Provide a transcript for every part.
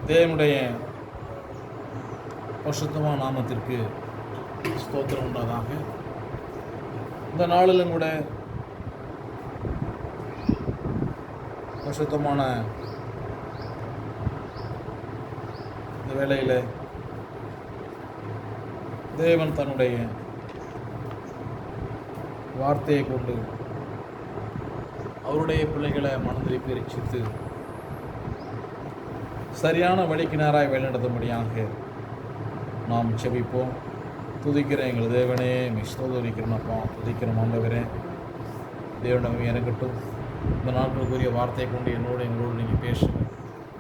தேவனுடைய பரிசுத்தமான நாமத்திற்கு ஸ்தோத்திரம் உண்டாதாக. இந்த நாளிலும் கூட பரிசுத்தமான இந்த வேளையில் தேவன் தன்னுடைய வார்த்தையை கொண்டு அவருடைய பிள்ளைகளை மனதில் ரட்சித்து சரியான வழிக்கு நேராய் வழிநடத்தும்படியாக நாம் செபிப்போம். துதிக்கிற எங்கள் தேவனே, ஸ்தோத்திரிக்கிறோம்ப்பா, துதிக்கிறோம் ஆண்டவரே. தேவனமே இறங்கட்டும். இந்த நாட்களுக்குரிய வார்த்தையை கொண்டு எங்களோடு நீங்கள் பேசுங்க,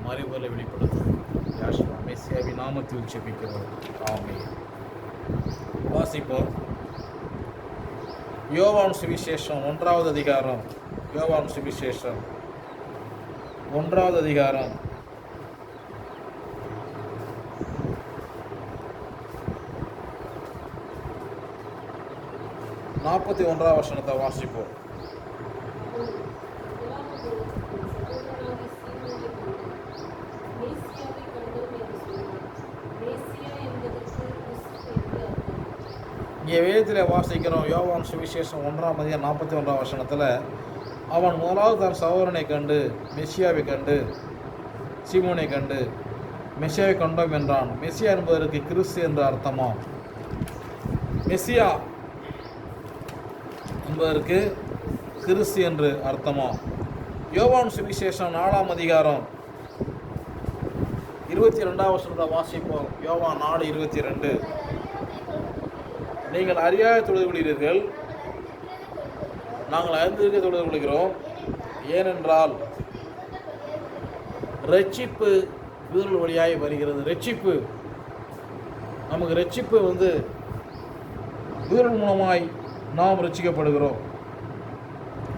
மறுபல வெளிப்படுத்தும். யாஷ்வா மெசியாவின் நாமத்தில் செபிக்கிறோம், ஆமென். வாசிப்போம். யோவான் சுவிசேஷம் 1வது அதிகாரம். யோவான் சுவிசேஷம் 1வது அதிகாரம் 41வது வசனத்தை வாசிப்போம். இங்கே வேதத்தில் வாசிக்கிறோம். யோவான் சுவிசேஷம் 1ஆம் அதிகாரம் 41வது வசனத்தில், அவன் முதலாவது தன் சகோதரனை கண்டு மெசியாவை கண்டு சீமோனை கண்டு மெசியாவை கண்டோம் என்றான். மெசியா என்பதற்கு கிறிஸ்து என்று அர்த்தமா? மெசியா என்பதற்கு கிறிஸ்து என்று அர்த்தமா? யோவான் சுவிசேஷம் 4ஆம் அதிகாரம் 22வது வசனத்தை வாசிப்போம். யோவான் 4:22, நீங்கள் அறியாத தொழுது கொள்கிறீர்கள், நாங்கள் அறிந்திருக்க தொழுது கொள்கிறோம். ஏனென்றால் ரட்சிப்பு யூதர்கள் வழியாய் வருகிறது. ரட்சிப்பு நமக்கு ரட்சிப்பு யூதர்கள் மூலமாய் நாம் ரட்சிக்கப்படுகிறோம்.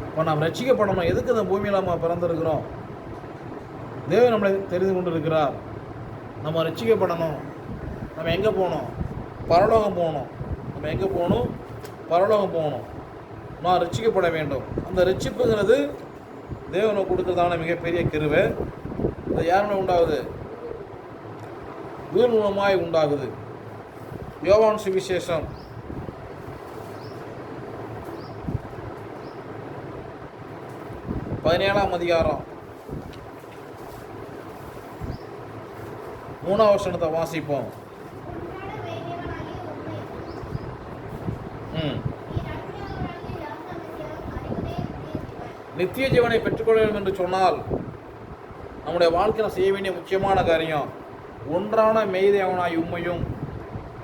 இப்போ நாம் ரட்சிக்கப்படணும். எதுக்கு இந்த பூமியில் நம்ம பிறந்திருக்கிறோம்? தேவன் நம்மளை தெரிந்து கொண்டு இருக்கிறார். நம்ம ரட்சிக்கப்படணும். நம்ம எங்கே போகணும்? பரலோகம் போகணும். நம்ம எங்கே போகணும்? பரலோகம் போகணும். நான் ரட்சிக்கப்பட வேண்டும். அந்த ரட்சிப்புங்கிறது தேவனை கொடுக்கறதான மிகப்பெரிய கிருபை. அது யாருமே உண்டாகுது? யூதர் மூலமாய் உண்டாகுது. யோவான் சுவிசேஷம் 17ஆம் அதிகாரம் 3வது வசனத்தை வாசிப்போம். நித்திய ஜீவனை பெற்றுக்கொள்ள வேண்டும் என்று சொன்னால் நம்முடைய வாழ்க்கையில் செய்ய வேண்டிய முக்கியமான காரியம், ஒன்றான மெய்தேவனாய் உம்மையும்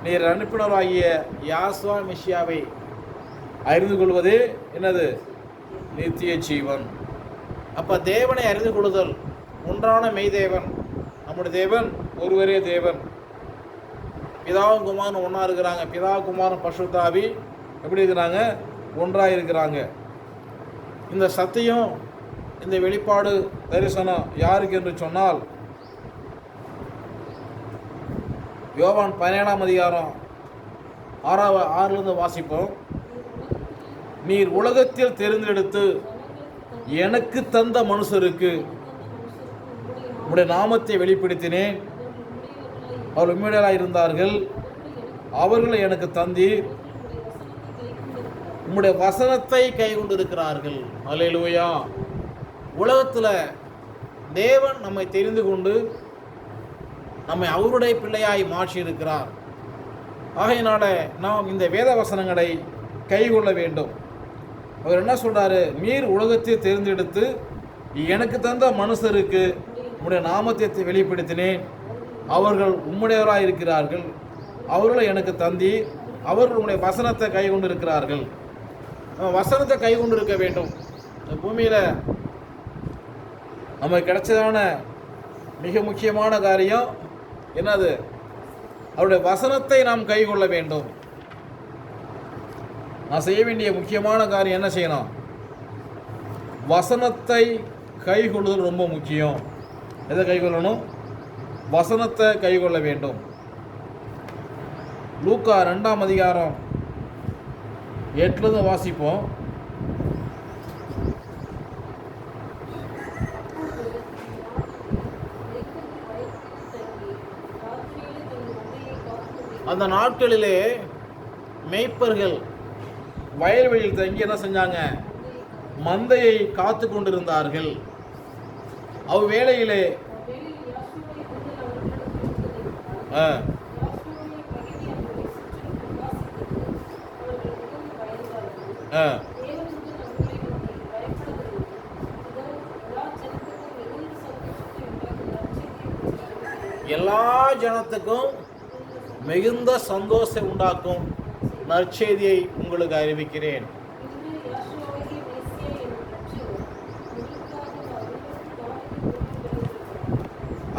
நீர் அனுப்பினராகிய யாசுவா மெசியாவை அறிந்து கொள்வது என்னது? நித்திய ஜீவன். அப்போ தேவனை அறிந்து கொள்ளுதல், ஒன்றான மெய்தேவன், நம்முடைய தேவன் ஒருவரே தேவன். பிதாவும் குமாரன் ஒன்றா இருக்கிறாங்க. பிதா குமாரன் பரிசுத்த ஆவி எப்படி இருக்கிறாங்க? ஒன்றாக இருக்கிறாங்க. இந்த சத்தியம், இந்த வெளிப்பாடு, தரிசனம் யாருக்கு என்று சொன்னால், யோவான் 17ஆம் அதிகாரம் 6லிருந்து வாசிப்போம். நீர் உலகத்தில் தெரிந்தெடுத்து எனக்கு தந்த மனுஷருக்கு உம்முடைய நாமத்தை வெளிப்படுத்தினேன். அவர் உண்மையாக இருந்தார்கள். அவர்களை எனக்கு தந்தீர். உம்முடைய வசனத்தை கை கொண்டிருக்கிறார்கள். அல்லேலூயா. உலகத்தில் தேவன் நம்மை தெரிந்து கொண்டு நம்மை அவருடைய பிள்ளையாய் மாற்றி இருக்கிறார். ஆகையினால நாம் இந்த வேத வசனங்களை கை கொள்ள வேண்டும். அவர் என்ன சொல்றாரு? நீர் உலகத்தை தேர்ந்தெடுத்து எனக்கு தந்த மனுஷருக்கு உம்முடைய நாமத்தை வெளிப்படுத்தினேன். அவர்கள் உம்முடையவராக இருக்கிறார்கள். அவர்களை எனக்கு தந்தி. அவர்கள் உம்முடைய வசனத்தை கை கொண்டு இருக்கிறார்கள். வசனத்தை கை கொண்டு இருக்க வேண்டும். இந்த பூமியில் நமக்கு கிடைச்சதான மிக முக்கியமான காரியம் என்னது? அவருடைய வசனத்தை நாம் கை கொள்ள வேண்டும். நான் செய்ய வேண்டிய முக்கியமான காரியம் என்ன செய்யணும்? வசனத்தை கை கொள்ளுதல் ரொம்ப முக்கியம். எதை கை கொள்ளணும்? வசனத்தை கை கொள்ள வேண்டும். லூக்கா 2ஆம் அதிகாரம் 8லிருந்து வாசிப்போம். அந்த நாட்களிலே மேய்ப்பர்கள் வயல்வெளியில் தங்கி என்ன செஞ்சாங்க? மந்தையை காத்து கொண்டிருந்தார்கள். அவ்வேளையிலே எல்லா ஜனத்துக்கும் மிகுந்த சந்தோஷம் உண்டாக்கும் நற்செய்தியை உங்களுக்கு அறிவிக்கிறேன்.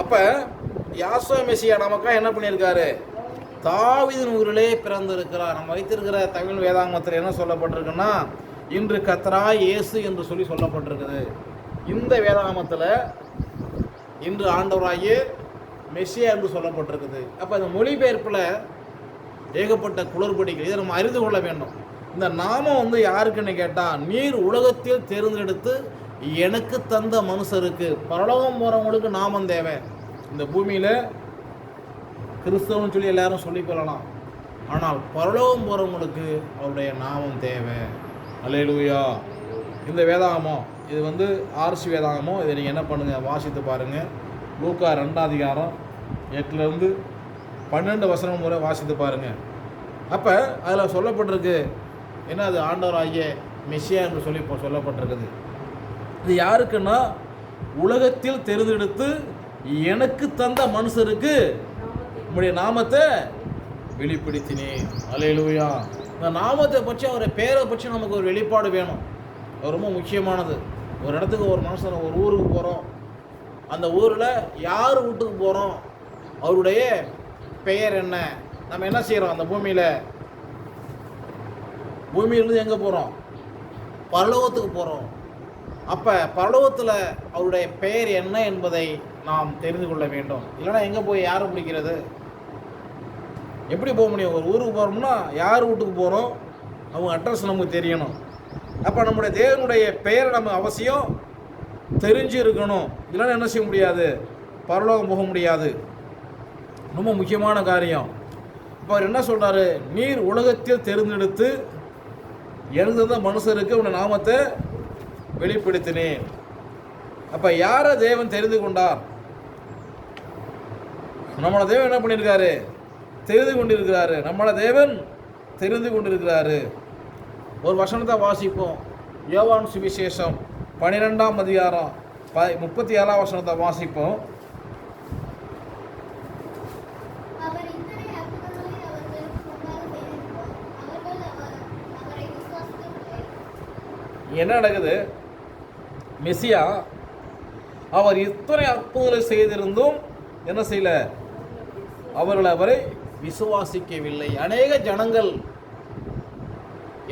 அப்ப யாசுவா மெசியா நமக்காக என்ன பண்ணியிருக்காரு? தாவீதின் ஊரிலே பிறந்திருக்கிறார். நம்ம வைத்திருக்கிற தமிழ் வேதாங்கத்தில் என்ன சொல்லப்பட்டிருக்குன்னா, இன்று கர்த்தராகிய இயேசு என்று சொல்லப்பட்டிருக்குது. இந்த வேதாகமத்தில் இன்று ஆண்டவராகிய மெசியா என்று சொல்லப்பட்டிருக்குது. அப்போ இந்த மொழிபெயர்ப்பில் ஏகப்பட்ட குளறுபடிகள். இதை நம்ம அறிந்து கொள்ள வேண்டும். இந்த நாமம் யாருக்குன்னு கேட்டால், நீர் உலகத்தில் தேர்ந்தெடுத்து எனக்கு தந்த மனுஷருக்கு. பரலோகம் போகிறவங்களுக்கு நாமம் தேவை. இந்த பூமியில் கிறிஸ்தவன்னு சொல்லி எல்லாரும் சொல்லிக்கொள்ளலாம். ஆனால் பரலோகம் போகிறவங்களுக்கு அவருடைய நாமம் தேவை. அல்லேலூயா. இந்த வேதாகமம் இது ஆர்சி வேதாகமம். இதை நீங்கள் என்ன பண்ணுங்கள்? வாசித்து பாருங்கள். லூக்கா 2 அதிகாரம் 8-12 முறை வாசித்து பாருங்கள். அப்போ அதில் சொல்லப்பட்டிருக்கு என்ன? அது ஆண்டவராகிய மெசியா என்று சொல்லி சொல்லப்பட்டிருக்குது. இது யாருக்குன்னா, உலகத்தில் தெரிந்தெடுத்து எனக்கு தந்த மனுஷருக்கு உம்முடைய நாமத்தை வெளிப்படுத்தினேன். அல்லேலூயா. இந்த நாமத்தை பற்றி, அவரை பேரை பற்றி நமக்கு ஒரு வெளிப்பாடு வேணும். அது ரொம்ப முக்கியமானது. ஒரு இடத்துக்கு ஒரு மனுஷன், ஒரு ஊருக்கு போகிறோம். அந்த ஊரில் யார் வீட்டுக்கு போகிறோம், அவருடைய பெயர் என்ன? நம்ம என்ன செய்கிறோம்? அந்த பூமியிலிருந்து எங்கே போகிறோம்? பரலோகத்துக்கு போகிறோம். அப்போ பரலோகத்தில் அவருடைய பெயர் என்ன என்பதை நாம் தெரிந்து கொள்ள வேண்டும். இல்லைனா எங்கே போய் யாரை பிடிக்கிறது? எப்படி போக முடியும்? ஒரு ஊருக்கு போகிறோம்னா யார் வீட்டுக்கு போகிறோம், அவங்க அட்ரஸ் நமக்கு தெரியணும். அப்போ நம்முடைய தேவனுடைய பெயரை நம்ம அவசியம் தெரிஞ்சு இருக்கணும். இல்லைன்னா என்ன செய்ய முடியாது? பரலோகம் போக முடியாது. ரொம்ப முக்கியமான காரியம். இப்போ அவர் என்ன சொல்கிறாரு? நீர் உலகத்தில் தேர்ந்தெடுத்து எனக்கு தந்த மனுஷருக்கு உன்னை நாமத்தை வெளிப்படுத்தினேன். அப்போ யாரை தேவன் தெரிந்து கொண்டார்? நம்மளை தேவன் என்ன பண்ணியிருக்காரு? தெரிந்து கொண்டிருக்கிறாரு. நம்மளை தேவன் தெரிந்து கொண்டிருக்கிறாரு. ஒரு வசனத்தை வாசிப்போம். யோவான் சுவிசேஷம் 12 அதிகாரம் 37 வாசிப்போம். என்ன நடக்குது? மெசியா அவர் இத்தனை அற்புதங்களை செய்திருந்தும் என்ன செய்யல? அவர்கள் அவரை விசுவாசிக்கவில்லை. அநேக ஜனங்கள்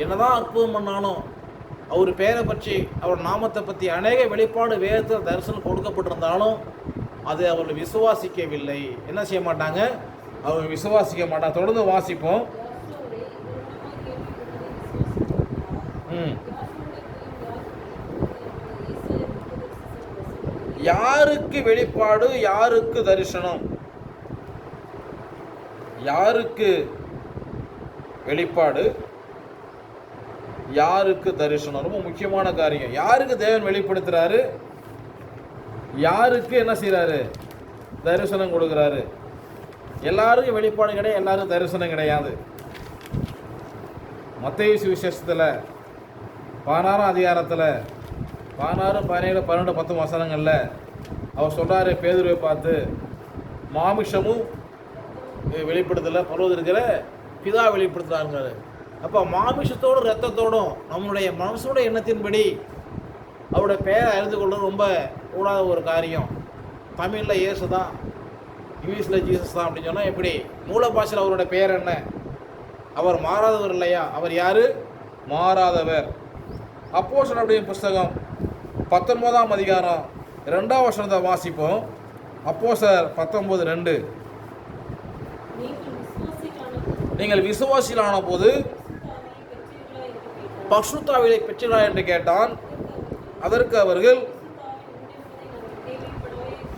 என்னதான் அற்புதம் பண்ணாலும், அவர் பேரை பற்றி, அவர் நாமத்தை பற்றி அநேக வெளிப்பாடு வேதத்தில் தரிசனம் கொடுக்கப்பட்டிருந்தாலும் அதை அவர்கள் விசுவாசிக்கவில்லை. என்ன செய்ய மாட்டாங்க? அவர் விசுவாசிக்க மாட்டாங்க. தொடர்ந்து வாசிப்போம். யாருக்கு வெளிப்பாடு, யாருக்கு தரிசனம்? யாருக்கு வெளிப்பாடு, யாருக்கு தரிசனம்? ரொம்ப முக்கியமான காரியம். யாருக்கு தேவன் வெளிப்படுத்துறாரு, யாருக்கு என்ன செய்யறாரு? தரிசனம் கொடுக்குறாரு. எல்லாருக்கும் வெளிப்பாடு கிடையாது, எல்லாருக்கும் தரிசனம் கிடையாது. மத்தேயு சுவிசேஷத்தில் 16 அதிகாரத்தில் 16, 17, 12, 10 வசனங்களில் அவர் சொல்கிறாரு, பேதுருவை பார்த்து, மாமிஷமும் வெளிப்படுத்தலை, பரவதிருக்கிற பிதா வெளிப்படுத்துகிறாங்க. அப்போ மாமிஷத்தோடும் இரத்தத்தோடும் நம்மளுடைய மனசோட எண்ணத்தின்படி அவருடைய பெயரை அறிந்து கொள்வது ரொம்ப கூடாத ஒரு காரியம். தமிழில் இயேசு தான், இங்கிலீஷில் ஜீசஸ் தான் அப்படின்னு சொன்னால் எப்படி? மூல பாஷையில் அவருடைய பெயர் என்ன? அவர் மாறாதவர் இல்லையா? அவர் யார்? மாறாதவர். அப்போஸ்தலருடைய புஸ்தகம் 19 அதிகாரம் 2 வசனத்தை வாசிப்போம். அப்போஸ்தலர் 19:2. நீங்கள் விசுவாசிகளான போது பரிசுத்த ஆவியை பெற்றீர்களா என்று கேட்டான். அதற்கு அவர்கள்,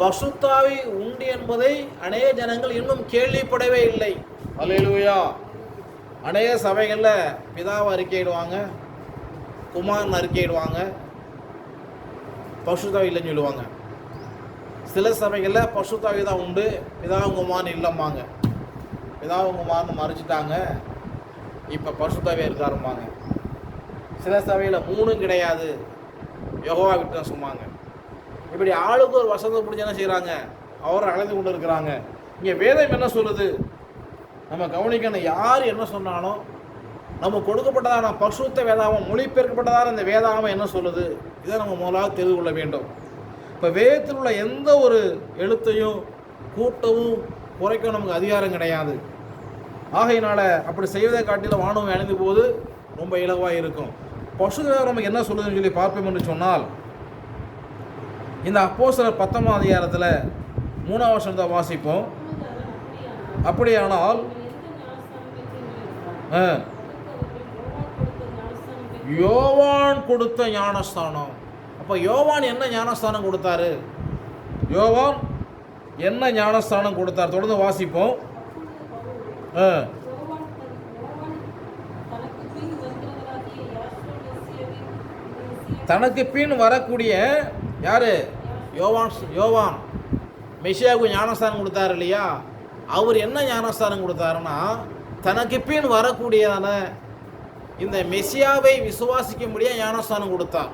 பரிசுத்த ஆவி உண்டு என்பதை அநேக ஜனங்கள் இன்னும் கேள்விப்படவே இல்லை. அல்லேலூயா. அநேக சபைகளில் பிதாவை அறிக்கையிடுவாங்க, குமாரன் அறிக்கையிடுவாங்க, பரிசுத்தாவி இல்லைன்னு சொல்லுவாங்க. சில சபைகளில் பரிசுத்தாவி தான் உண்டு, பிதாவும் குமாரன் இல்லைம்பாங்க. பிதாவும் குமாரன் மறைச்சிட்டாங்க, இப்போ பரிசுத்தாவியாக இருக்காரும்பாங்க. சில சபையில் மூணும் கிடையாது, யெகோவா விட்னஸ் சொன்னாங்க. இப்படி ஆளுக்கு ஒரு வசனத்தை பிடிச்சி என்ன செய்கிறாங்க, அவரை அழைத்து கொண்டு இருக்கிறாங்க. இங்கே வேதம் என்ன சொல்லுது நம்ம கவனிக்கணும். யார் என்ன சொன்னாலும் நம்ம கொடுக்கப்பட்டதான பரிசுத்த வேதாகம், மொழிபெயர்க்கப்பட்டதான இந்த வேதாகம் என்ன சொல்லுது, இதை நம்ம முதலாவது தெரிந்து கொள்ள வேண்டும். இப்போ வேதத்தில் உள்ள எந்த ஒரு எழுத்தையும் கூட்டவும் குறைக்கவும் நமக்கு அதிகாரம் கிடையாது. ஆகையினால அப்படி செய்வதை காட்டிலும் வானவம் அணிந்து போது ரொம்ப இலவாக இருக்கும். பரிசுத்த வேதம் நமக்கு என்ன சொல்லுதுன்னு சொல்லி பார்ப்போம் என்று சொன்னால், இந்த அப்போஸ்தலர் 10ஆம் அதிகாரத்தில் 3ஆம் வசனத்தை வாசிப்போம். அப்படியானால் யோவான் கொடுத்த ஞானஸ்தானம். அப்போ யோவான் என்ன ஞானஸ்தானம் கொடுத்தாரு? யோவான் என்ன ஞானஸ்தானம் கொடுத்தார்? தொடர்ந்து வாசிப்போம். தனக்கு பின் வரக்கூடிய யாரு? யோவான் மெசியாவுக்கு ஞானஸ்தானம் கொடுத்தாரு இல்லையா? அவர் என்ன ஞானஸ்தானம் கொடுத்தாருன்னா, தனக்கு பின் வரக்கூடியதான இந்த மெசியாவை விசுவாசிக்க முடிய ஞானஸ்தானம் கொடுத்தார்.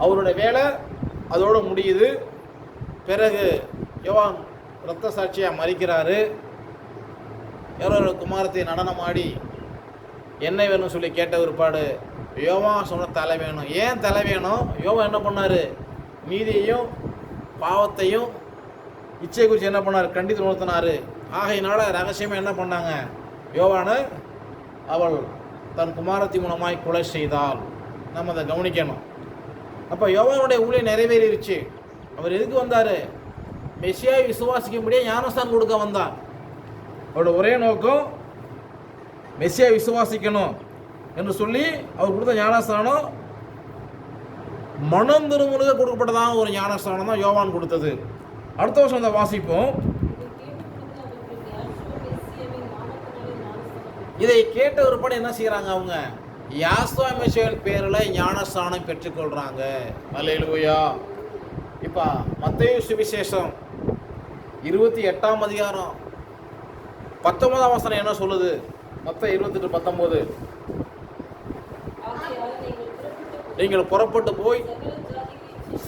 அவருடைய வேலை அதோடு முடியுது. பிறகு யோவான் இரத்த சாட்சியாக மறிக்கிறாரு. யாரோட குமாரத்தை நடனமாடி என்ன வேணும்னு சொல்லி கேட்ட ஒருபாடு யோவான் சொன்ன தலை வேணும். ஏன் தலை வேணும்? யோவான் என்ன பண்ணார்? நீதியையும் பாவத்தையும் இச்சை குறித்து என்ன பண்ணார்? கண்டித்து உணர்த்தினார். ஆகையினால ரகசியமாக என்ன பண்ணாங்க? யோவானை அவள் தன் குமாரத்தி மூலமாய் கொலை செய்தால். நம்ம அதை கவனிக்கணும். அப்போ யோவானுடைய ஊழியம் நிறைவேறிடுச்சு. அவர் எதுக்கு வந்தார்? மெசியாவை விசுவாசிக்க முடியாது ஞானஸ்தானம் கொடுக்க வந்தார். அவரோட ஒரே நோக்கம் மெசியா விசுவாசிக்கணும் என்று சொல்லி அவர் கொடுத்த ஞானஸ்தானம் மனம் திரும்புவதற்கு கொடுக்கப்பட்டதான் ஒரு ஞானஸ்தானம் தான் யோவான் கொடுத்தது. அடுத்த வருஷம் அந்த வாசிப்போம். இதை கேட்ட ஒரு படம் என்ன செய்யறாங்க? அவங்க யாஸ்வா மெசியாவின் பேரில் ஞானஸ்தானம் பெற்றுக்கொள்றாங்க. அல்லேலூயா. இப்போ மத்தேயு சுவிசேஷம் 28ஆம் அதிகாரம் 19ஆம் வசனம் என்ன சொல்லுது? மத்தேயு 28:19, நீங்கள் புறப்பட்டு போய்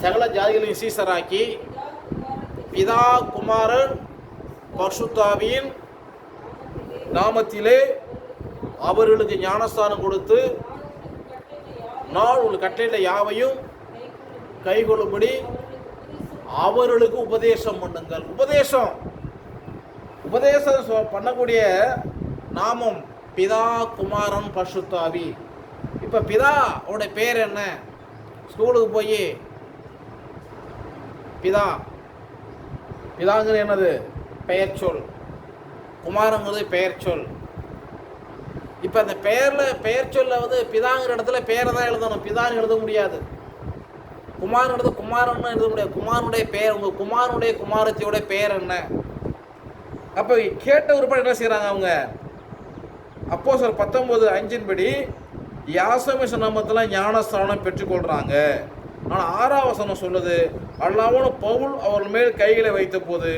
சகல ஜாதிகளையும் சீசராக்கி பிதா குமாரன் பரிசுத்தாவியின் நாமத்திலே அவர்களுக்கு ஞானஸ்தானம் கொடுத்து நான் உங்களுக்கு கட்டளையிட்ட யாவையும் கைகொள்ளும்படி அவர்களுக்கு உபதேசம் பண்ணுங்கள். உபதேசம் பண்ணக்கூடிய நாமம் பிதா குமாரன் பரிசுத்தாவி. இப்போ பிதாவோட பேர் என்ன? ஸ்கூலுக்கு போய் பிதாங்கிறது என்னது? பெயர் சொல். குமாரங்கிறது பெயர் சொல். இப்போ அந்த பெயர் சொல்ல வந்து பிதாங்கிற இடத்துல பேரை தான் எழுதணும், பிதான்னு எழுத முடியாது. குமாரன் குமாரன்னு எழுத முடியாது. குமாரனுடைய பெயர், உங்கள் குமாரனுடைய குமாரத்தியோட பெயர் என்ன? அப்போ கேட்ட உறுப்பினர் என்ன செய்கிறாங்க? அவங்க அப்போஸ்தலர் 19:5 படி யாசோமிச நாமத்தில் ஞானஸ்தானம் பெற்றுக்கொள்கிறாங்க. ஆனால் 6ஆம் வசனம் சொல்லுது, அல்லாமலும் பவுல் அவர்கள் மேல் கைகளை வைத்த போது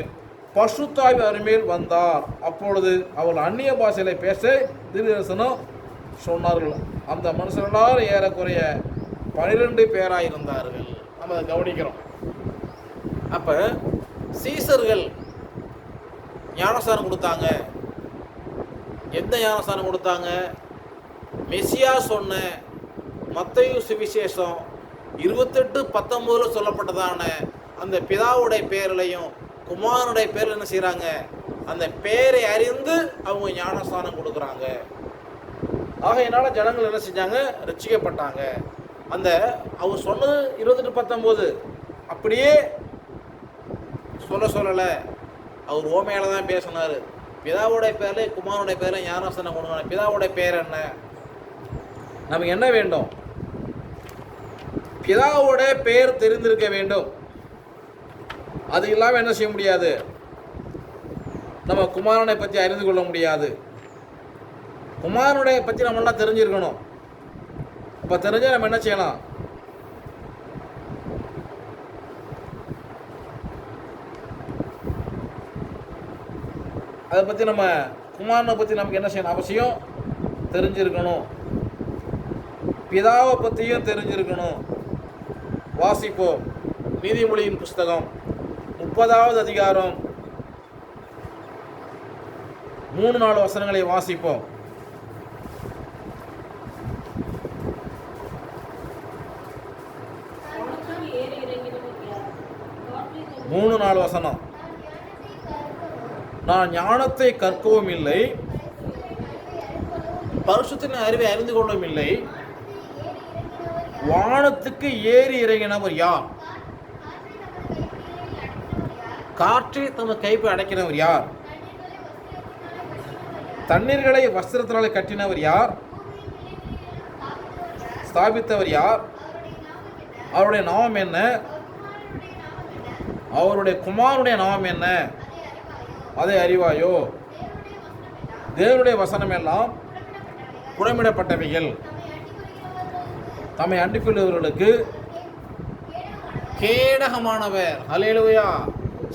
பரிசுத்தாவி அவர் மேல் வந்தார். அப்பொழுது அவள் அந்நிய பாஷையில பேச தீர்க்கதரிசனம் சொன்னார்கள். அந்த மனுஷர்களால் ஏறக்குறைய 12 பேராக இருந்தார்கள். நம்ம அதை கவனிக்கிறோம். அப்போ சீசர்கள் ஞானஸ்தானம் கொடுத்தாங்க. எந்த ஞானஸ்தானம் கொடுத்தாங்க? மெசியா சொன்ன மத்தேயு சுவிசேஷம் 28:19 சொல்லப்பட்டதான அந்த பிதாவுடைய பேரிலையும் குமாரனுடைய பேரில் என்ன செய்கிறாங்க? அந்த பேரை அறிந்து அவங்க ஞானஸ்தானம் கொடுக்குறாங்க. ஆகையினால ஜனங்கள் என்ன செஞ்சாங்க? ரட்சிக்கப்பட்டாங்க. அந்த அவர் சொன்னது 28:19 அப்படியே சொல்லலை. அவர் ஓமையால தான் பேசினார். பிதாவுடைய பேரில் குமாரனுடைய பேரில் ஞானஸ்தானம் கொடுக்குறாங்க. பிதாவுடைய பேர் என்ன? நமக்கு என்ன வேண்டும்? பிதாவோட பெயர் தெரிந்திருக்க வேண்டும். அது இல்லாமல் என்ன செய்ய முடியாது? நம்ம குமாரனை பற்றி அறிந்து கொள்ள முடியாது. குமாரனுடைய பற்றி நம்மளாம் தெரிஞ்சிருக்கணும். அப்போ தெரிஞ்சால் நம்ம என்ன செய்யலாம்? அதை பற்றி நம்ம குமாரனை பற்றி நமக்கு என்ன செய்யணும்? அவசியம் தெரிஞ்சிருக்கணும். பிதாவை பற்றியும் தெரிஞ்சிருக்கணும். வாசிப்போம். நீதிமொழியின் புஸ்தகம் 30வது அதிகாரம் 3-4 வசனங்களை வாசிப்போம். 3-4 வசனம். நான் ஞானத்தை கற்கவும் இல்லை, பரிசுத்தின் அறிவை அறிந்து கொள்ளவும் இல்லை. வானத்துக்கு ஏறி இறங்கினவர் யார்? காற்றை தமது கைப்பை அடைக்கிறவர் யார்? தண்ணீர்களை வஸ்திரத்தினாலே கட்டினவர் யார்? ஸ்தாபித்தவர் யார்? அவருடைய நாமம் என்ன? அவருடைய குமாரனுடைய நாமம் என்ன? அதை அறிவாயோ? தேவனுடைய வசனம் எல்லாம் புறமிடப்பட்டவைகள், தம்மை அண்டிக்கொள்ளுவர்களுக்கு கேடகமானவர். அல்லேலூயா.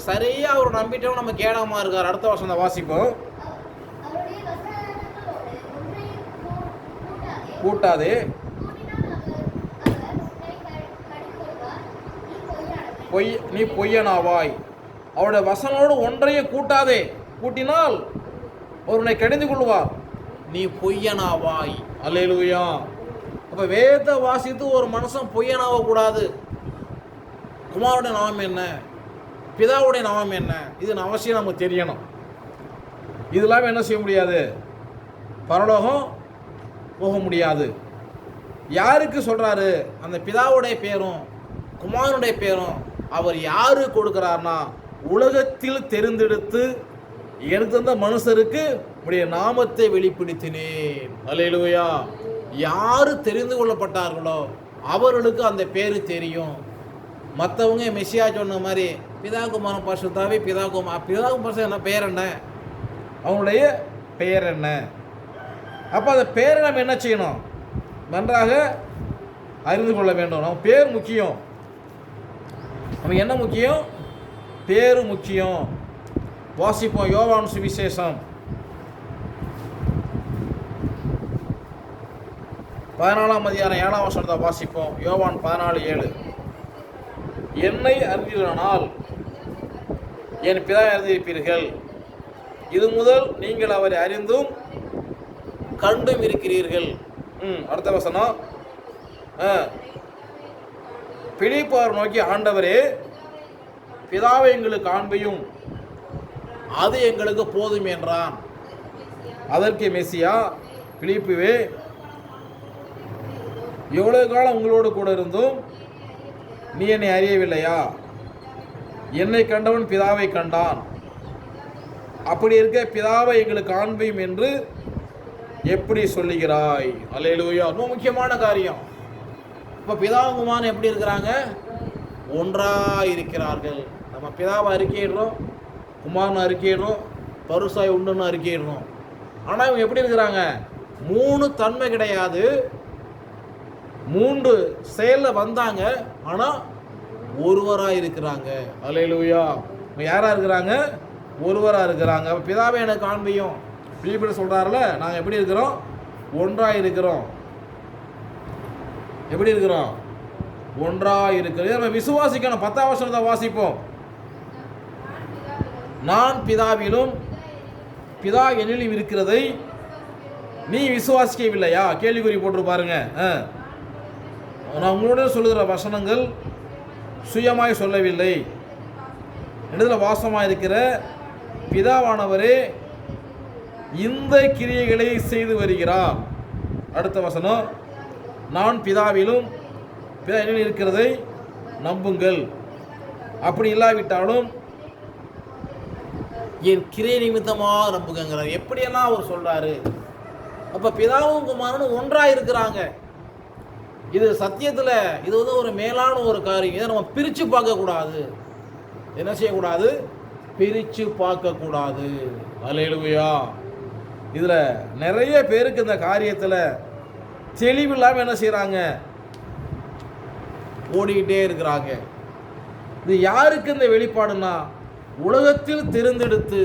சரியா அவர் நம்பிட்டோம், நம்ம கேடகமா இருக்கார். அடுத்த வசனம் வாசிப்போம். கூட்டாதே, நீ பொய்யனாவாய். அவருடைய வசனோடு ஒன்றையே கூட்டாதே, கூட்டினால் ஒருவனை கடிந்து கொள்வார். நீ பொய்யனாவாய். அல்லேலூயா. அப்போ வேதத்தை வாசித்து ஒரு மனுஷன் பொய்யனாக கூடாது. குமாரனுடைய நாமம் என்ன? பிதாவுடைய நாமம் என்ன? இது அவசியம் நமக்கு தெரியணும். இது இல்லாமல் என்ன செய்ய முடியாது? பரலோகம் போக முடியாது. யாருக்கு சொல்கிறாரு? அந்த பிதாவுடைய பேரும் குமாரனுடைய பேரும் அவர் யாரு கொடுக்கிறார்னா, உலகத்தில் தெரிந்தெடுத்து எடுத்த மனுஷருக்கு உடைய நாமத்தை வெளிப்படுத்தினேன். அல்லேலூயா. யாரு தெரிந்து கொள்ளப்பட்டார்களோ அவர்களுக்கு அந்த பேர் தெரியும். மற்றவங்க மெசியா சொன்ன மாதிரி பிதா குமாரன் பரிசுத்தாவி, பிதா குமாரன் என்ன பேர் என்ன? அவங்களுடைய பெயர் என்ன? அப்போ அந்த பேரை நம்ம என்ன செய்யணும்? நன்றாக அறிந்து கொள்ள வேண்டும். நம்ம பேர் முக்கியம். நமக்கு என்ன முக்கியம்? பேரு முக்கியம். வாசிப்போம். யோவான் சுவிசேஷம் 14ஆம் அதிகாரம் 7ஆம் வசனத்தை வாசிப்போம். யோவான் 14:7. என்னை அறிந்தீர்களானால் என் பிதா அறிந்திருப்பீர்கள். இது முதல் நீங்கள் அவரை அறிந்தும் கண்டும் இருக்கிறீர்கள். அடுத்த வசனம். பிலிப்பு அவர் நோக்கி, ஆண்டவரே, பிதாவை எங்களுக்கு காண்பியும், அது எங்களுக்கு போதும் என்றான். அதற்கு மெசியா, பிலிப்புவே, எவ்வளவு காலம் உங்களோடு கூட இருந்தும் நீ என்னை அறியவில்லையா? என்னை கண்டவன் பிதாவை கண்டான். அப்படி இருக்க பிதாவை எங்களுக்கு காண்பியும் என்று எப்படி சொல்லுகிறாய்? அல்லேலூயா. ரொம்ப முக்கியமான காரியம். இப்போ பிதாவும் குமாரன் எப்படி இருக்கிறாங்க? ஒன்றாக இருக்கிறார்கள். நம்ம பிதாவை அறிக்கையிடுறோம், குமாரனை அறிக்கையிடுறோம், பரிசாய் உண்டுன்னு அறிக்கையிடுறோம். ஆனால் இவங்க எப்படி இருக்கிறாங்க? 3 தன்மை கிடையாது. 3 செயலில் வந்தாங்க, ஆனால் ஒருவராக இருக்கிறாங்க. அல்லேலூயா. யாராக இருக்கிறாங்க? ஒருவராக இருக்கிறாங்க. பிதாவை எனக்கு காண்பியும். பிலிப்பு சொல்கிறார்ல, நாங்கள் எப்படி இருக்கிறோம்? ஒன்றாக இருக்கிறோம். எப்படி இருக்கிறோம்? ஒன்றாக இருக்கிறது. நம்ம விசுவாசிக்கணும். 10ஆம் வசனத்தை வாசிப்போம். நான் பிதாவிலும் பிதா என்னிலும் இருக்கிறதை நீ விசுவாசிக்கவில்லையா? கேள்விக்குறி போட்டு பாருங்க. நான் உங்களோட சொல்லுகிற வசனங்கள் சுயமாய் சொல்லவில்லை. இடத்துல வாசமாக இருக்கிற பிதாவானவரே இந்த கிரியைகளை செய்து வருகிறார். அடுத்த வசனம். நான் பிதாவிலும் பிதா என்னிலும் இருக்கிறதை நம்புங்கள். அப்படி இல்லாவிட்டாலும் என் கிரை நிமித்தமாக நம்புங்கிறார். எப்படியெல்லாம் அவர் சொல்றாரு? அப்போ பிதாவும் குமாரனும் ஒன்றாக இருக்கிறாங்க. இது சத்தியத்தில் இது ஒரு மேலான ஒரு காரியம். இதை நம்ம பிரித்து பார்க்கக்கூடாது. என்ன செய்யக்கூடாது? பிரித்து பார்க்கக்கூடாது. அல்லேலூயா. இதில் நிறைய பேருக்கு இந்த காரியத்தில் தெளிவில்லாமல் என்ன செய்கிறாங்க, ஓடிக்கிட்டே இருக்கிறாங்க. இது யாருக்கு இந்த வெளிப்பாடுன்னா, உலகத்தில் தெரிந்தெடுத்து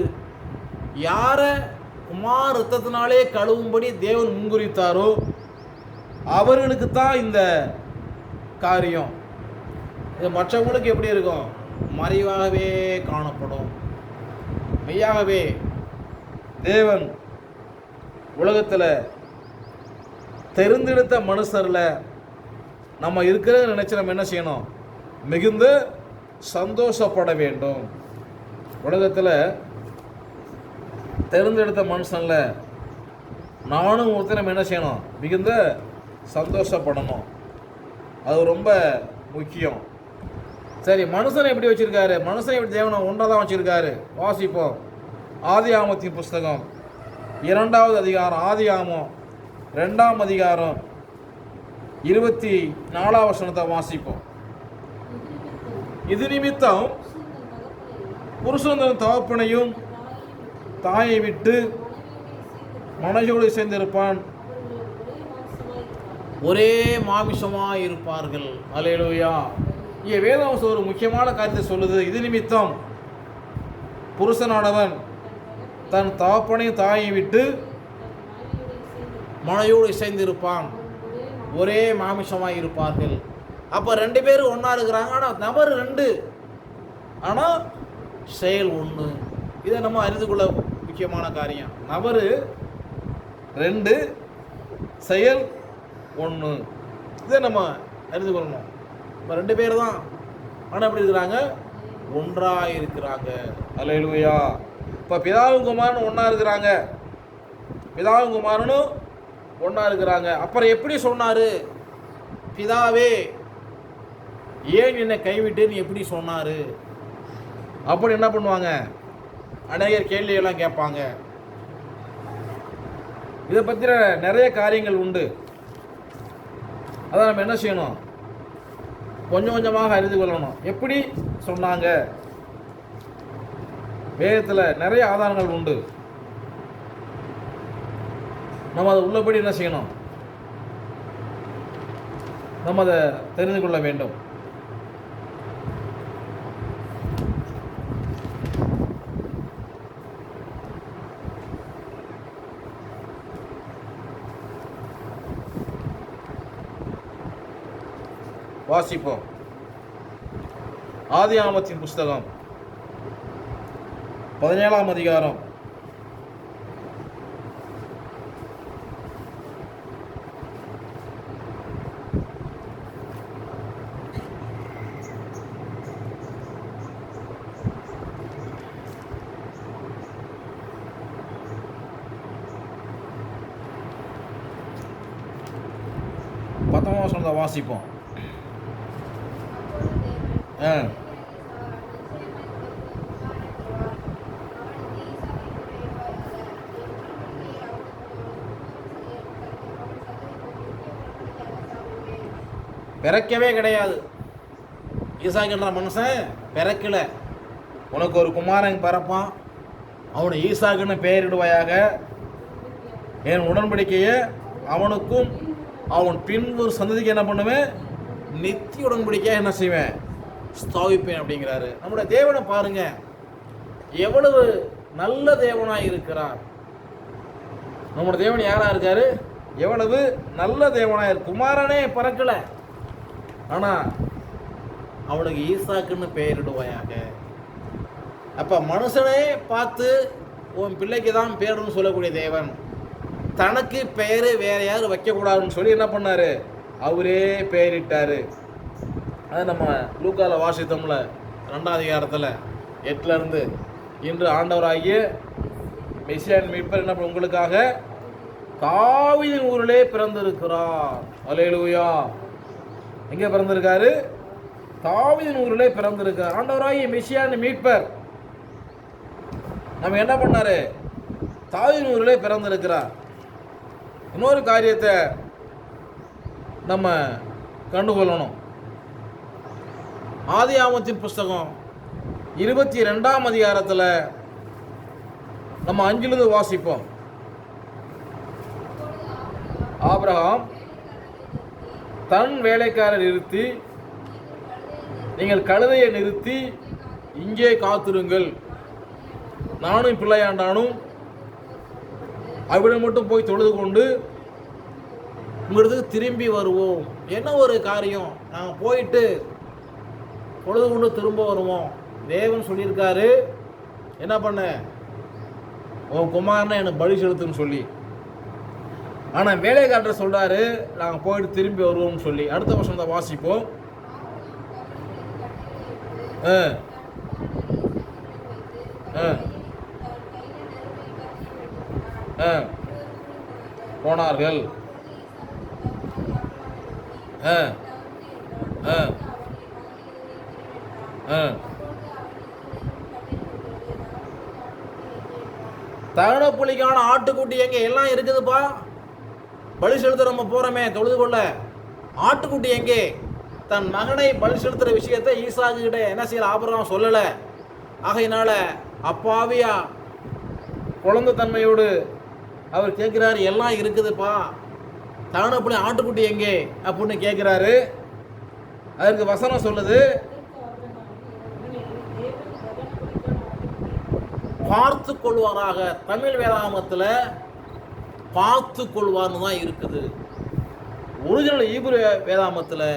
யாரை குமார ரத்தத்தினாலே கழுவும்படி தேவன் முன்குறித்தாரோ அவர்களுக்கு தான் இந்த காரியம். இது மற்றவங்களுக்கு எப்படி இருக்கும், மறைவாகவே காணப்படும். மெய்யாகவே தேவன் உலகத்தில் தெரிந்தெடுத்த மனுஷரில் நம்ம இருக்கிறத நினச்சி நம்ம என்ன செய்யணும், மிகுந்த சந்தோஷப்பட வேண்டும். உலகத்தில் தெரிந்தெடுத்த மனுஷனில் நானும் ஒருத்தர் நம்ம என்ன செய்யணும், மிகுந்த சந்தோஷப்படணும். அது ரொம்ப முக்கியம். சரி, மனுஷனை எப்படி வச்சுருக்காரு, மனுஷனை எப்படி தேவனை ஒன்றாக தான் வச்சுருக்காரு. வாசிப்போம். ஆதியாகமத்தின் புஸ்தகம் 2வது அதிகாரம், ஆதியாகமம் 2ஆம் அதிகாரம் 24ஆம் வசனத்தை வாசிப்போம். இது நிமித்தம் புருஷன் தன் தகப்பனையும் தாயை விட்டு மனைவியோடு சேர்ந்திருப்பான், ஒரே மாமிசமாக இருப்பார்கள். அல்லேலூயா. இங்கே வேதம் ஒரு முக்கியமான காரியத்தை சொல்லுது. இது நிமித்தம் புருஷனானவன் தன் தகப்பனையும் தாயை விட்டு மனைவியோடு சேர்ந்திருப்பான், ஒரே மாமிசமாக இருப்பார்கள். அப்போ 2 பேரும் ஒன்றா இருக்கிறாங்க, ஆனால் நபர் 2, ஆனால் செயல் 1. இதை நம்ம அறிந்து கொள்ள முக்கியமான காரியம். நபர் 2, செயல் 1. இதை நம்ம அறிந்து கொள்ளணும். இப்போ 2 பேர் தான், ஆனால் எப்படி இருக்கிறாங்க, ஒன்றாக இருக்கிறாங்க. அல்லேலூயா. இப்போ பிதாவும் குமாரனும் ஒன்றா இருக்கிறாங்க, பிதாவும் குமாரனும் ஒன்றா இருக்கிறாங்க. அப்புறம் எப்படி சொன்னார், பிதாவே ஏன் என்னை கைவிட்டுன்னு எப்படி சொன்னார் அப்படி என்ன பண்ணுவாங்க, அநேகர் கேள்வியெல்லாம் கேட்பாங்க. இதை பற்றின நிறைய காரியங்கள் உண்டு. அதான் நம்ம என்ன செய்யணும், கொஞ்சம் கொஞ்சமாக அறிந்து கொள்ளணும். எப்படி சொன்னாங்க, வேதத்தில் நிறைய ஆதாரங்கள் உண்டு. நம்ம அதை உள்ளபடி என்ன செய்யணும், நம்ம அதை தெரிந்து கொள்ள வேண்டும். வாசிப்போம். ஆதியாகமத்தின் புஸ்தகம் 17ஆம் அதிகாரம் 10ஆம் வசனத்தை வாசிப்போம். பிறக்கவே கிடையாது. ஈசாக்குன்ற மனுஷன் பிறக்கல. உனக்கு ஒரு குமாரன் பிறப்பான், அவனை ஈசாக்குன்னு பெயரிடுவாயாக. என் உடன்படிக்கையை அவனுக்கும் அவன் பின் ஒரு சந்ததிக்கு என்ன பண்ணுவேன், நித்திய உடன்படிக்கையாக என்ன செய்வேன், ஸ்தாபிப்பேன் அப்படிங்கிறாரு. நம்முடைய தேவனை பாருங்க, எவ்வளவு நல்ல தேவனாக இருக்கிறார். நம்முடைய தேவன் யாராக இருக்காரு, எவ்வளவு நல்ல தேவனாக இருக்கு. குமாரனே பிறக்கல, ஆனால் அவனுக்கு ஈசாக்குன்னு பெயரிடுவாயாக. அப்போ மனுஷனே பார்த்து உன் பிள்ளைக்கு தான் பேருன்னு சொல்லக்கூடிய தேவன் தனக்கு பெயர் வேற யாரும் வைக்கக்கூடாதுன்னு சொல்லி என்ன பண்ணார், அவரே பெயரிட்டார். அது நம்ம லூக்காவில் வாசித்தோம்ல 2ஆம் அதிகாரத்தில் 8லேருந்து, இன்று ஆண்டவராகிய மெசியான் மீட்பர் என்ன உங்களுக்காக தாவீதின் ஊரிலே பிறந்திருக்கிறார். அல்லேலூயா. எங்கே பிறந்திருக்காரு, தாவீதின் ஊரிலே பிறந்திருக்கார். ஆண்டவராகிய மெசியான் மீட்பர் நம்ம என்ன பண்ணாரு, தாவீதின் ஊரிலே பிறந்திருக்கிறார். இன்னொரு காரியத்தை நம்ம கண்டுகொள்ளணும். ஆதியாகமத்தின் புஸ்தகம் 22ஆம் அதிகாரத்தில் நம்ம 5லிருந்து வாசிப்போம். ஆபிரகாம் தன் வேலைக்காரர் நிறுத்தி, நீங்கள் கழுதையை நிறுத்தி இங்கே காத்திருங்கள், நானும் பிள்ளையாண்டானும் அவ்விடம் மட்டும் போய் தொழுது கொண்டு உங்களுக்கு திரும்பி வருவோம். என்ன ஒரு காரியம், நாங்கள் போயிட்டு பொழுது கொண்டு திரும்ப வருவோம். தேவன் சொல்லியிருக்காரு, என்ன பண்ண, உன் குமாரனை எனக்கு பலி செலுத்துன்னு சொல்லி. ஆனால் வேலைக்காரர் சொல்கிறாரு, நாங்கள் போயிட்டு திரும்பி வருவோம்னு சொல்லி. அடுத்த வருஷம் தான் வாசிப்போம். போனார்கள். தகனப்புலிக்கான ஆட்டுக்குட்டி எங்கே? எல்லாம் இருக்குதுப்பா, பலி செலுத்த நம்ம போகிறோமே தொழுது கொள்ள. ஆட்டுக்குட்டி எங்கே? தன் மகனை பலி செலுத்துகிற விஷயத்தை ஈசாக்கு கிட்ட என்ன செய்யல, ஆபிரகாம் சொல்லலை. ஆகையினால அப்பாவியா குழந்தை தன்மையோடு அவர் கேட்குறாரு, எல்லாம் இருக்குதுப்பா, தகனப்புலி ஆட்டுக்குட்டி எங்கே அப்படின்னு கேட்குறாரு. அதற்கு வசனம் சொல்லுது, பார்த்து கொள்வாராக. தமிழ் வேதாகமத்தில் பார்த்து கொள்வார்னு தான் இருக்குது. ஒரிஜினல் ஈப்ரு வேதாகமத்தில்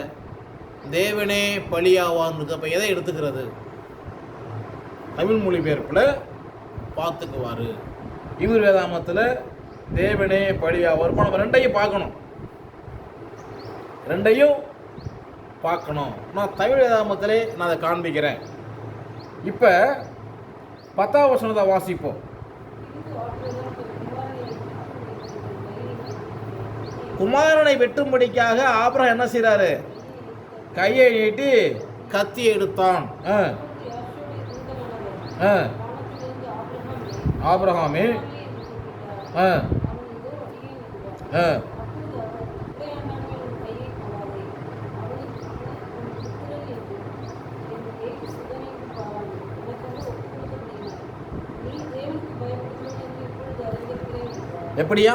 தேவனே பலியாவான்னு இருக்குது. அப்போ எதை எடுத்துக்கிறது? தமிழ் மொழிபெயர்ப்பில் பார்த்துக்குவார், ஈப்ரு வேதாகமத்தில் தேவனே பலியாவார். இப்போ நம்ம ரெண்டையும் பார்க்கணும், ரெண்டையும் பார்க்கணும். நான் தமிழ் வேதாகமத்திலே நான் அதை காண்பிக்கிறேன். இப்போ 10ஆம் வசனத்தை வாசிப்போம். குமாரனை வெட்டும்படிக்காக ஆபிரகாம் என்ன செய்கிறாரு? கையை நீட்டி கத்தி எடுத்தான். ஆபிரகாமே எப்படியா?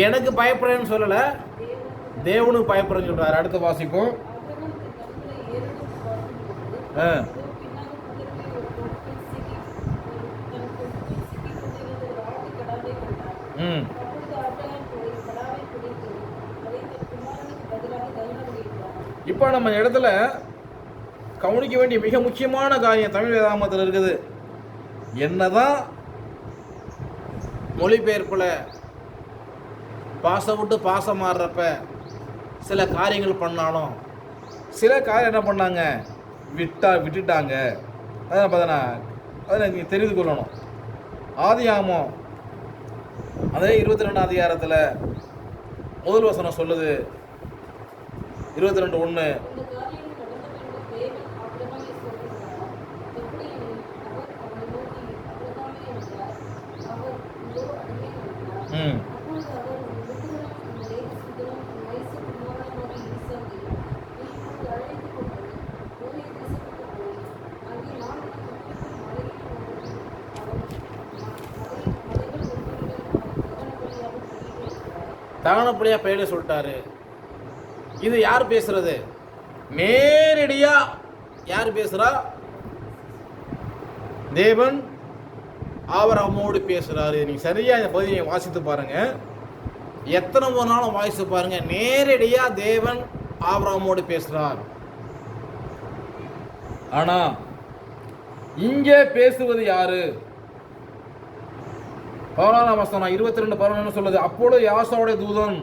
எனக்கு பயப்படுறேன்னு சொல்லலை, தேவனுக்கு பயப்படுறேன்னு சொல்கிறார். அடுத்த வாசிப்போம். இப்போ நம்ம இடத்துல கவனிக்க வேண்டிய மிக முக்கியமான காரியம் தமிழ் வேதாகமத்தில் இருக்குது. என்னதான் மொழிபெயர்ப்பில் பாசம் விட்டு பாசம் மாறுறப்ப சில காரியங்கள் பண்ணாலும் சில காரியம் என்ன பண்ணாங்க, விட்டுட்டாங்க. அதான் பார்த்தனா, அதை நீங்கள் தெரிந்து கொள்ளணும். ஆதியாகமம் அதே 22ஆம் அதிகாரத்தில் முதல் வசனம் சொல்லுது, 22:1, தகனப்படியாக பெயரை சொல்லிட்டாரு. இது யார் பேசுறது? நேரடியா யார் பேசுறா? தேவன் ஆபிரகாமோடு பேசுறாரு. நீங்க சரியா இந்த பகுதியை வாசித்து பாருங்க, எத்தனை ஒரு நாளும் வாசித்து பாருங்க. நேரடியா தேவன் ஆபிரகாமோடு பேசுறார். ஆனா இங்கே பேசுவது யாரு? 14ஆம் வசனம் 22:11 சொல்லுது, அப்பொழுது யாசோடைய தூதன்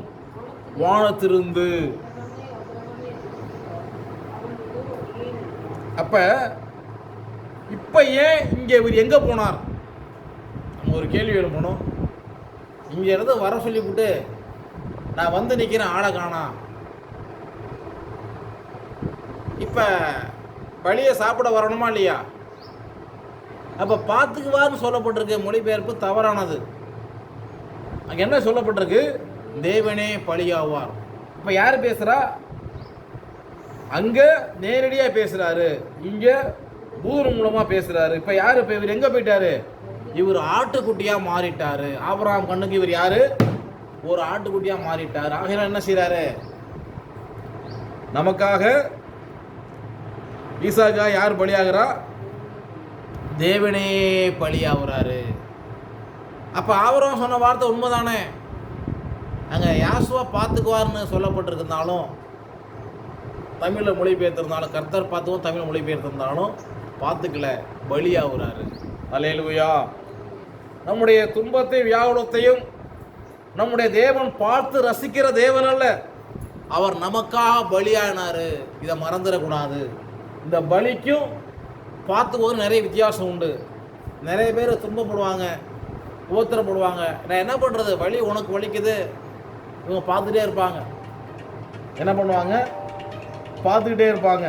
வானத்திலிருந்து. அப்ப இப்ப ஏன் இங்கே இவர் எங்க போனார்? நம்ம ஒரு கேள்வி எழுப்பணும். இங்க இருந்து வர சொல்லிவிட்டு நான் வந்து நிற்கிறேன், ஆளை காணா. இப்ப பலியை சாப்பிட வரணுமா இல்லையா? அப்போ பார்த்துக்குவார்னு சொல்லப்பட்டிருக்கு. மொழிபெயர்ப்பு தவறானது. அங்கே என்ன சொல்லப்பட்டிருக்கு? தேவனே பலியாவார். இப்போ யார் பேசுகிறா? அங்கே நேரடியாக பேசுகிறாரு, இங்கே தூதன் மூலமாக பேசுகிறாரு. இப்போ யார்? இப்போ இவர் எங்கே போயிட்டாரு? இவர் ஆட்டுக்குட்டியாக மாறிட்டாரு. ஆபிரகாம் கண்ணுக்கு இவர் யார்? ஒரு ஆட்டுக்குட்டியாக மாறிட்டார். ஆகையினால் என்ன செய்கிறாரு? நமக்காக ஈசாக்கா யார் பலியாகிறா? தேவனே பலியாகிறாரு. அப்போ ஆபிரகாம் சொன்ன வார்த்தை உண்மைதானே? அங்கே யாசுவா பார்த்துக்குவார்னு சொல்லப்பட்டிருந்தாலும், தமிழில் மொழிபெயர்த்திருந்தாலும், கர்த்தர் பார்த்துக்கும் தமிழ் மொழிபெயர்த்திருந்தாலும் பார்த்துக்கல, பலியாகிறாரு. அல்லேலூயா. நம்முடைய துன்பத்தை வியாகுலத்தையும் நம்முடைய தேவன் பார்த்து ரசிக்கிற தேவன் அல்ல, அவர் நமக்காக பலியானார். இதை மறந்துடக்கூடாது. இந்த பலிக்கும் பார்த்துக்குவோம் நிறைய வித்தியாசம் உண்டு. நிறைய பேர் துன்பப்படுவாங்க, உபத்திரப்படுவாங்க. நான் என்ன பண்ணுறது, வலி உனக்கு வலிக்குது, இவங்க பார்த்துட்டே இருப்பாங்க. என்ன பண்ணுவாங்க? பார்த்துக்கிட்டே இருப்பாங்க.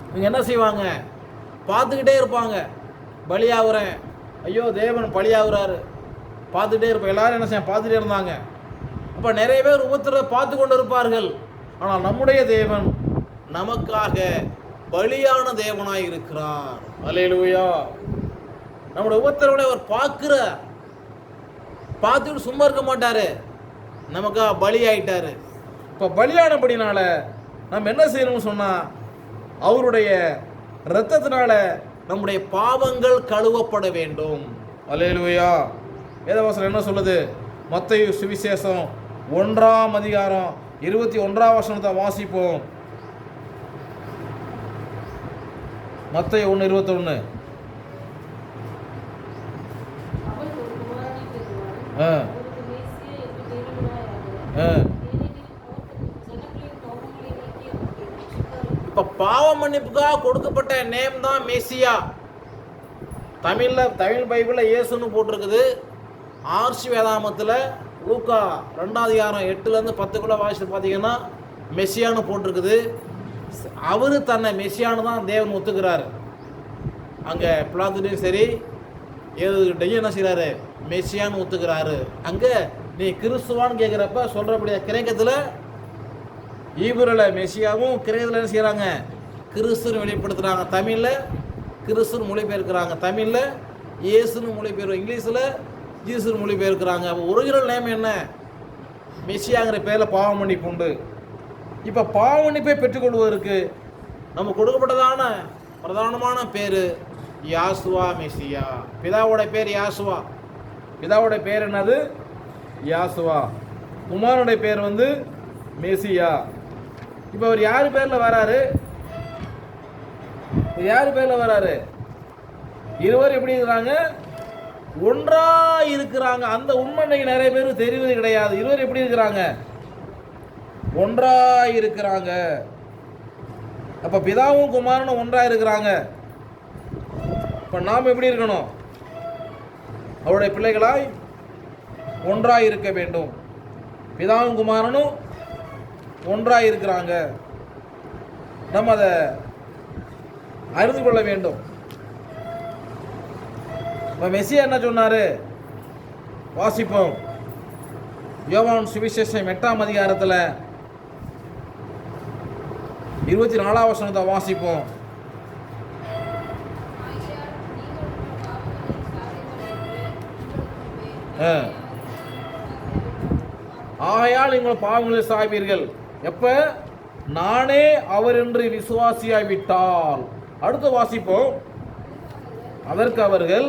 இவங்க என்ன செய்வாங்க? பார்த்துக்கிட்டே இருப்பாங்க. பலியாகிறேன், ஐயோ தேவன் பலியாகிறாரு, பார்த்துட்டே இருப்போம். எல்லாரும் என்ன செய்ய? பார்த்துட்டே இருந்தாங்க. அப்போ நிறைய பேர் உபத்திர பார்த்து கொண்டு இருப்பார்கள். ஆனால் நம்முடைய தேவன் நமக்காக பலியான தேவனாய் இருக்கிறார். அல்லேலூயா. நம்முடைய உபத்திரவனை அவர் பார்த்துட்டு சும்மா இருக்க மாட்டார், நமக்காக பலி ஆயிட்டாரு. இப்போ பலியானபடினால நம்ம என்ன செய்யணும்னு சொன்னால், அவருடைய இரத்தத்தினால நம்முடைய பாவங்கள் கழுவப்பட வேண்டும். அல்லேலூயா. வேதவசனம் என்ன சொல்லுது? மத்தேயு சுவிசேஷம் 1ஆம் அதிகாரம் 21ஆம் வசனத்தை வாசிப்போம். மத்தேயு 1:21. இப்போ பாவ மன்னிப்புக்காக கொடுக்கப்பட்ட நேம் தான் மேசியா. தமிழ் பைபிளில் இயேசுன்னு போட்டிருக்குது. ஆர்சி வேதாமத்தில் லூக்கா 2ஆம் அதிகாரம் 8லேருந்து 10க்குள்ளே வாசித்து பார்த்தீங்கன்னா மெஸ்ஸியான்னு போட்டிருக்குது. அவர் தன்னை மெஸ்ஸியான்னு தான் தேவன் ஒத்துக்கிறார். அங்கே பிளாத்துட்டையும் சரி ஏதுகிட்டையும் என்ன செய்கிறாரு? மெஸ்ஸியான்னு ஒத்துக்கிறாரு. அங்கே நீ கிறிஸ்துவான்னு கேட்குறப்ப சொல்கிறபடியா கிரேக்கத்தில் ஈபுரில் மெஸ்ஸியாவும், கிரேக்கத்தில் என்ன செய்கிறாங்க? கிறிஸ்துன்னு வெளிப்படுத்துகிறாங்க. தமிழில் கிறிஸ்துன்னு மொழிபெயர்க்கிறாங்க, தமிழில் இயேசுன்னு மொழிபெயர்க்கிறோம், இங்கிலீஷில் ஜீசுன்னு மொழிபெயர்க்கிறாங்க. ஒரிஜினல் நேம் என்ன? மெஸ்ஸியாங்கிற பேரில் பாவ மன்னிப்பு உண்டு. இப்போ பாவ மன்னிப்பை பெற்றுக்கொள்வதற்கு நம்ம கொடுக்கப்பட்டதான பிரதானமான பேர் யாசுவா மெஸ்ஸியா. பிதாவோட பேர் யாசுவா. பிதாவோட பேர் என்னது? யாசுவா. குமாரனுடைய பேர் மெஸ்ஸியா. இப்போ அவர் யார் பேரில் வராரு? யார் பேரில் வராரு? இருவர் எப்படி இருக்கிறாங்க? ஒன்றா இருக்கிறாங்க. அந்த உண்மை நிறைய பேர் தெரிவது கிடையாது. இருவர் எப்படி இருக்கிறாங்க? ஒன்றா இருக்கிறாங்க. அப்ப பிதாவும் குமாரனும் ஒன்றா இருக்கிறாங்க. இப்ப நாம் எப்படி இருக்கணும்? அவருடைய பிள்ளைகளாய் ஒன்றா இருக்க வேண்டும். பிதாவும் குமாரனும் ஒன்றா இருக்கிறாங்க. நம்ம அதை அறிந்து கொள்ள வேண்டும். மெஸ்ஸியா என்ன சொன்னாரு? வாசிப்போம். யோவான் சுவிசேஷம் 8ஆம் அதிகாரத்தில் 24ஆம் வசனத்தை வாசிப்போம். ஆகையால் நீங்கள் பாவங்களில் சாய்வீர்கள். எப்ப? நானே அவர் என்று விசுவாசியாய்விட்டால். அடுத்து வாசிப்போம். அதற்கு அவர்கள்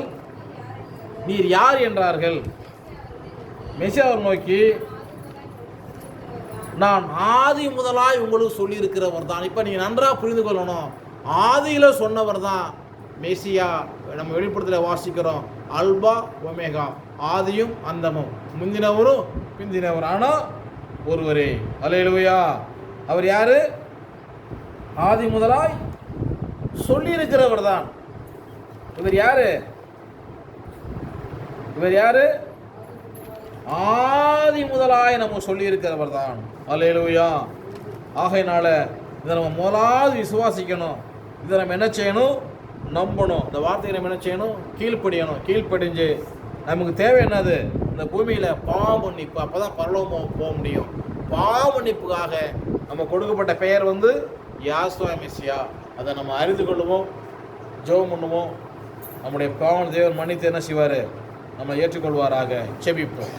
நீர் யார் என்றார்கள். மெஸ்ஸியா அவர் நோக்கி நான் ஆதி முதலாய் உங்களுக்கு சொல்லியிருக்கிறவர் தான். இப்போ நீங்கள் நன்றாக புரிந்து கொள்ளணும். ஆதியில் சொன்னவர் தான் மெஸ்ஸியா. நம்ம வெளிப்படுத்தல வாசிக்கிறோம், அல்பா ஒமேகா, ஆதியும் அந்தமும், முந்தினவரும் பிந்தினவர், ஆனால் ஒருவரே. அல்லேலூயா. அவர் யாரு? ஆதி முதலாய் சொல்லியிருக்கிறவர் தான். இவர் யாரு? இவர் யாரு? ஆதி முதலாய் நம்ம சொல்லியிருக்கிறவர் தான். அல்லேலூயா. ஆகையினால இதை நம்ம முதலாவது விசுவாசிக்கணும். இதை நம்ம என்ன செய்யணும்? நம்பணும். இந்த வார்த்தையை நம்ம என்ன செய்யணும்? கீழ்ப்படியணும். கீழ்ப்படிஞ்சு நமக்கு தேவை என்னது? இந்த பூமியில் பாவ மன்னிப்பு. அப்போ தான் பரலோகம் போக முடியும். பாவ மன்னிப்புக்காக நம்ம கொடுக்கப்பட்ட பெயர் யாசுவா மெஸ்ஸியா. அதை நம்ம அறிந்து கொள்வோம். ஜெபம் பண்ணுவோம். நம்முடைய பாவம் தேவன் மன்னித்து என்ன செய்வார்? நம்ம ஏற்றுக்கொள்வாராக. செபிப்போம்.